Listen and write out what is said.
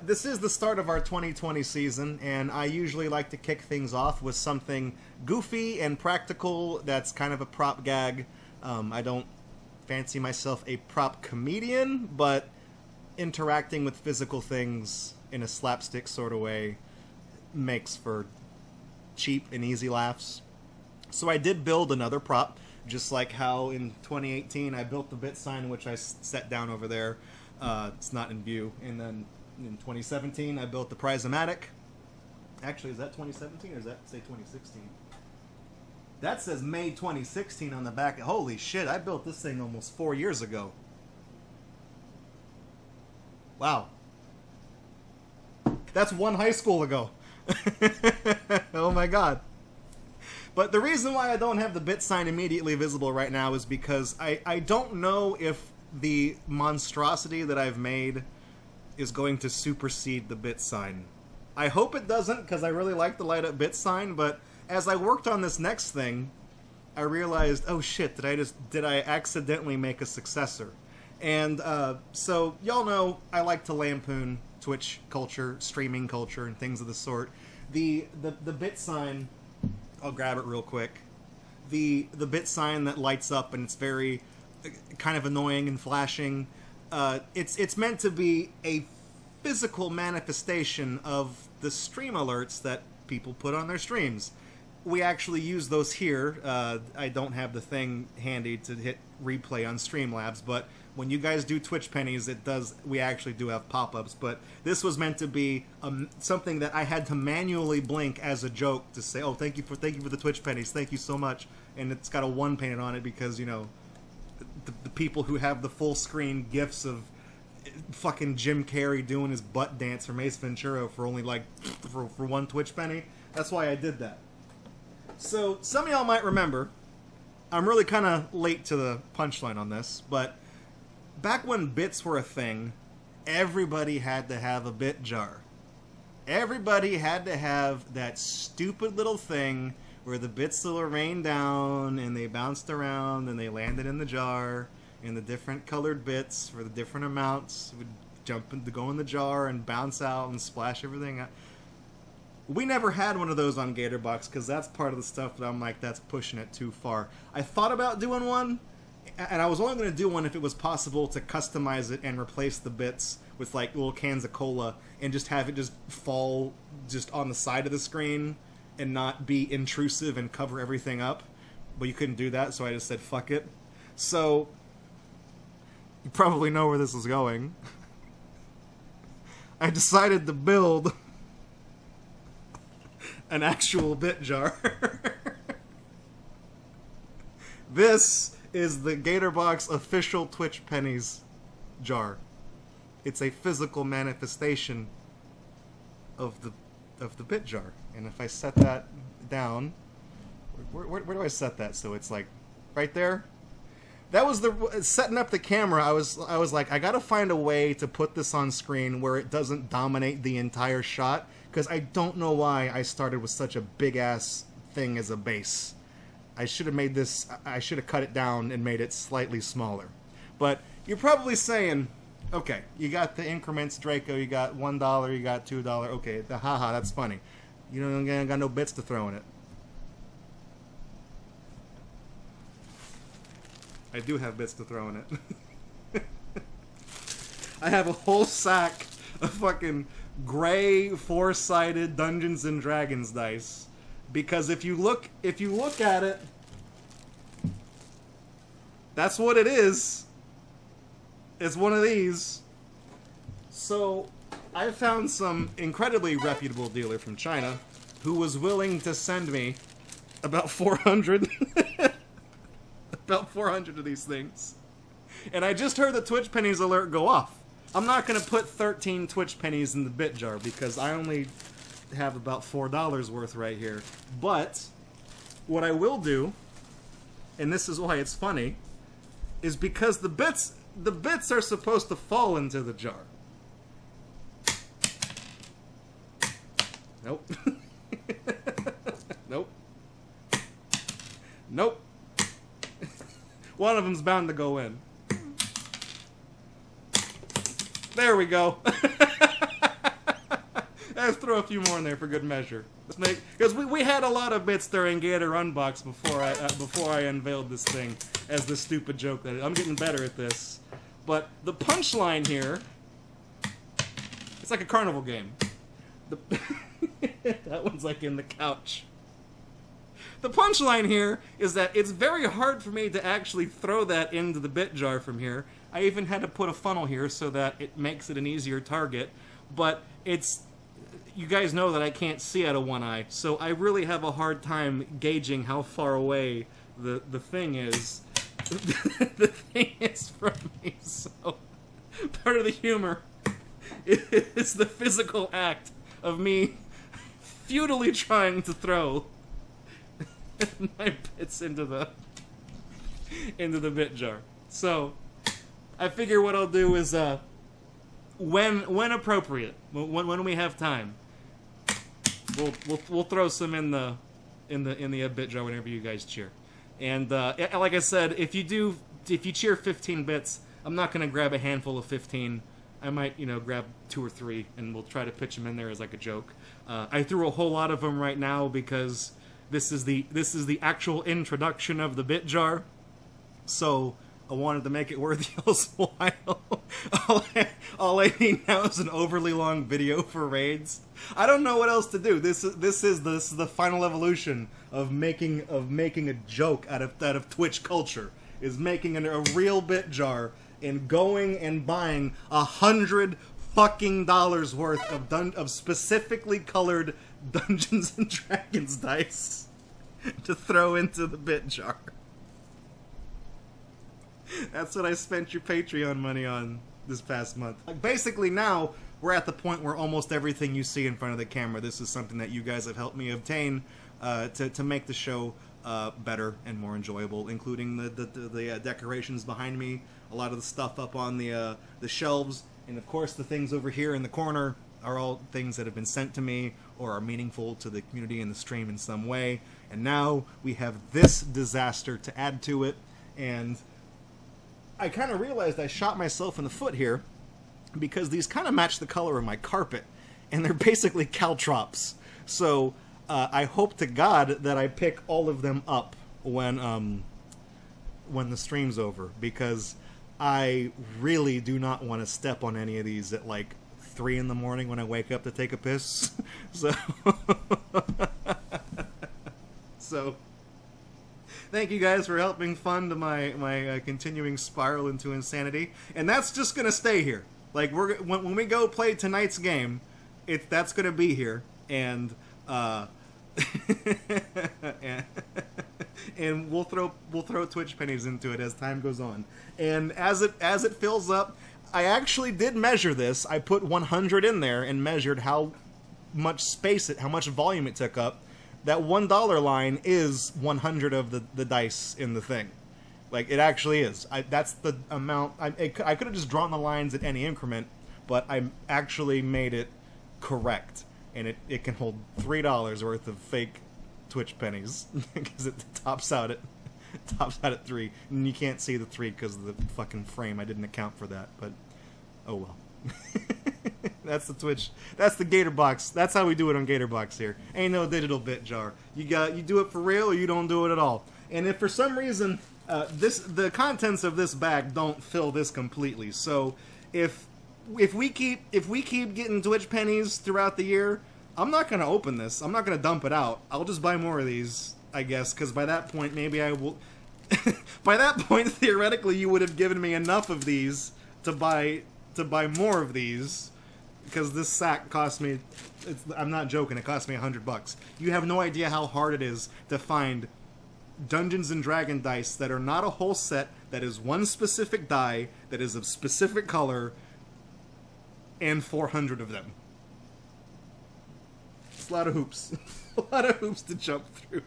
This is the start of our 2020 season, and I usually like to kick things off with something goofy and practical that's kind of a prop gag. I don't fancy myself a prop comedian, but interacting with physical things in a slapstick sort of way makes for cheap and easy laughs. So I did build another prop, just like how in 2018 I built the bit sign, which I set down over there. It's not in view. And then in 2017 I built the Prizomatic. Actually, is that 2017 or does that say 2016? That says May 2016 on the back. Holy shit, I built this thing almost 4 years ago. Wow. That's one high school ago. Oh my god. But the reason why I don't have the bit sign immediately visible right now is because I don't know if the monstrosity that I've made is going to supersede the bit sign. I hope it doesn't, because I really like the light up bit sign, but as I worked on this next thing, I realized, oh shit, did I accidentally make a successor? And so y'all know I like to lampoon Twitch culture, streaming culture, and things of the sort. The bit sign, I'll grab it real quick. The bit sign that lights up and it's very kind of annoying and flashing. It's meant to be a physical manifestation of the stream alerts that people put on their streams. We actually use those here. I don't have the thing handy to hit replay on Streamlabs, but when you guys do Twitch Pennies, we actually do have pop-ups. But this was meant to be something that I had to manually blink as a joke to say, oh, thank you for the Twitch Pennies, thank you so much. And it's got a 1 painted on it because, you know, the people who have the full screen gifs of fucking Jim Carrey doing his butt dance from Ace Ventura for only like for 1 Twitch penny. That's why I did that. So some of y'all might remember, I'm really kind of late to the punchline on this, but back when bits were a thing, everybody had to have a bit jar. Everybody had to have that stupid little thing where the bits will rain down and they bounced around and they landed in the jar, and the different colored bits for the different amounts would go in the jar and bounce out and splash everything out. We never had one of those on Gatorbox because that's part of the stuff that I'm like, that's pushing it too far. I thought about doing one, and I was only going to do one if it was possible to customize it and replace the bits with like little cans of cola and just have it just fall just on the side of the screen and not be intrusive and cover everything up. But you couldn't do that, so I just said fuck it. So you probably know where this is going. I decided to build an actual bit jar. This is the Gatorbox official Twitch Pennies jar. It's a physical manifestation of the bit jar. And if I set that down, where do I set that so it's like right there? That was setting up the camera. I was like, I gotta find a way to put this on screen where it doesn't dominate the entire shot, because I don't know why I started with such a big ass thing as a base. I should have made this. I should have cut it down and made it slightly smaller. But you're probably saying, okay, you got the increments, Draco. You got $1. You got $2. Okay, haha, that's funny. You don't got no bits to throw in it. I do have bits to throw in it. I have a whole sack of fucking gray 4-sided Dungeons and Dragons dice, because if you look at it, that's what it is. It's one of these. So I found some incredibly reputable dealer from China who was willing to send me about 400 about 400 of these things. And I just heard the Twitch Pennies alert go off. I'm not going to put 13 Twitch Pennies in the bit jar because I only have about $4 worth right here. But what I will do, and this is why it's funny, is because the bits are supposed to fall into the jar. Nope. Nope. Nope. One of them's bound to go in. There we go. Let's throw a few more in there for good measure. Let's make, because we had a lot of bits during Gator Unbox before I unveiled this thing as the stupid joke that I'm getting better at this. But the punchline here, it's like a carnival game. That one's like in the couch. The punchline here is that it's very hard for me to actually throw that into the bit jar from here. I even had to put a funnel here so that it makes it an easier target. But it's... You guys know that I can't see out of one eye, so I really have a hard time gauging how far away the thing is. The thing is from me, so... Part of the humor is the physical act of me futilely trying to throw my bits into the bit jar. So I figure what I'll do is when appropriate, when we have time, we'll throw some in the bit jar whenever you guys cheer. And like I said, if you cheer 15 bits, I'm not gonna grab a handful of 15. I might, grab 2 or 3, and we'll try to pitch them in there as like a joke. I threw a whole lot of them right now because this is the actual introduction of the bit jar, so I wanted to make it worth y'all's while. All I need now is an overly long video for raids. I don't know what else to do. This is the final evolution of making a joke out of Twitch culture. Is making a real bit jar and going and buying $100 fucking worth of specifically colored Dungeons and Dragons dice to throw into the bit jar. That's what I spent your Patreon money on this past month. Like, basically now, we're at the point where almost everything you see in front of the camera, this is something that you guys have helped me obtain to make the show better and more enjoyable, including the decorations behind me, a lot of the stuff up on the shelves, and of course the things over here in the corner are all things that have been sent to me or are meaningful to the community and the stream in some way. And now we have this disaster to add to it, and I kind of realized I shot myself in the foot here because these kind of match the color of my carpet, and they're basically caltrops. So I hope to God that I pick all of them up when the stream's over, because I really do not want to step on any of these at like 3 in the morning when I wake up to take a piss. So thank you guys for helping fund my continuing spiral into insanity, and that's just gonna stay here. Like when we go play tonight's game, that's gonna be here, and and we'll throw Twitch pennies into it as time goes on, and as it fills up. I actually did measure this. I put 100 in there and measured how much space how much volume it took up. That $1 line is 100 of the dice in the thing. Like, it actually is. That's the amount. I could have just drawn the lines at any increment, but I actually made it correct. And it can hold $3 worth of fake Twitch pennies, because it tops out at 3. And you can't see the 3 because of the fucking frame. I didn't account for that, but oh well. That's the Twitch. That's the Gatorbox. That's how we do it on Gatorbox here. Ain't no digital bit jar. You do it for real, or you don't do it at all. And if for some reason the contents of this bag don't fill this completely, so if we keep getting Twitch pennies throughout the year, I'm not gonna open this. I'm not gonna dump it out. I'll just buy more of these, I guess, because by that point maybe I will. By that point, theoretically, you would have given me enough of these to buy more of these. Because this sack cost me, I'm not joking, it cost me $100. You have no idea how hard it is to find Dungeons and Dragon dice that are not a whole set, that is one specific die, that is of specific color, and 400 of them. It's a lot of hoops. A lot of hoops to jump through.